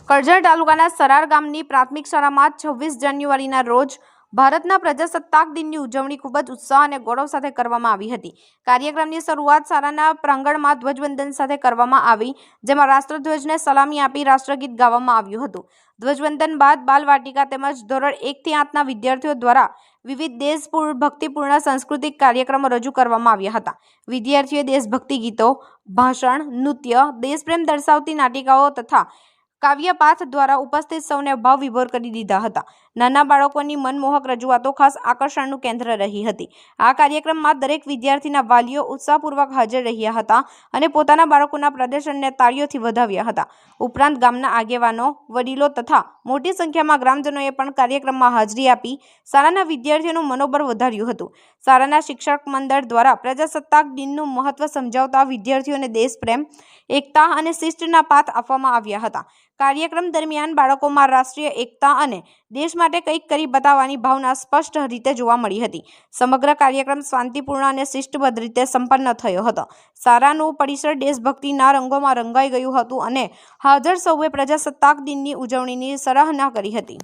કરજણ તાલુકાના સરાર ગામની પ્રાથમિક શાળામાં 26 જાન્યુઆરીના રોજ ભારતના પ્રજાસત્તાક દિનની ઉજવણી ખૂબ જ ઉત્સાહ અને ગૌરવ સાથે કરવામાં આવી હતી। કાર્યક્રમની શરૂઆત શાળાના પ્રાંગણમાં ધ્વજવંદન સાથે કરવામાં આવી, જેમાં રાષ્ટ્રધ્વજને સલામી આપી રાષ્ટ્રગીત ગાવામાં આવ્યું હતું। ધ્વજવંદન બાદ બાલવાટિકા તેમજ ધોરણ 1 થી 8ના વિદ્યાર્થીઓ દ્વારા વિવિધ દેશભક્તિપૂર્ણ સાંસ્કૃતિક કાર્યક્રમો રજૂ કરવામાં આવ્યા હતા। વિદ્યાર્થીઓએ દેશભક્તિ ગીતો, ભાષણ, નૃત્ય, દેશપ્રેમ દર્શાવતી નાટિકાઓ તથા કાવ્યપાઠ દ્વારા ઉપસ્થિત સૌને ભાવવિભોર કરી દીધા હતા। નાના બાળકોની મનમોહક રજૂઆતો ખાસ આકર્ષણનું કેન્દ્ર રહી હતી। આ કાર્યક્રમમાં દરેક વિદ્યાર્થીના વાલીઓ ઉત્સાહપૂર્વક હાજર રહ્યા હતા અને પોતાના બાળકોના પ્રદર્શનને તાળીઓથી વધાવ્યા હતા। ઉપરાંત ગામના આગેવાનો, વડીલો તથા મોટી સંખ્યામાં ગ્રામજનોએ પણ કાર્યક્રમમાં હાજરી આપી શાળાના વિદ્યાર્થીઓનું મનોબળ વધાર્યું હતું। શાળાના શિક્ષક મંડળ દ્વારા પ્રજાસત્તાક દિનનું મહત્વ સમજાવતા વિદ્યાર્થીઓને દેશપ્રેમ, એકતા અને શિસ્તના પાઠ આપવામાં આવ્યા હતા। કાર્યક્રમ દરમિયાન બાળકોમાં રાષ્ટ્રીય એકતા અને દેશ માટે કંઈક કરી બતાવવાની ભાવના સ્પષ્ટ રીતે જોવા મળી હતી। સમગ્ર કાર્યક્રમ શાંતિપૂર્ણ અને શિસ્તબદ્ધ રીતે સંપન્ન થયો હતો। શાળાનું પરિસર દેશભક્તિના રંગોમાં રંગાઈ ગયું હતું અને હાજર સૌએ પ્રજાસત્તાક દિનની ઉજવણીની સરાહના કરી હતી।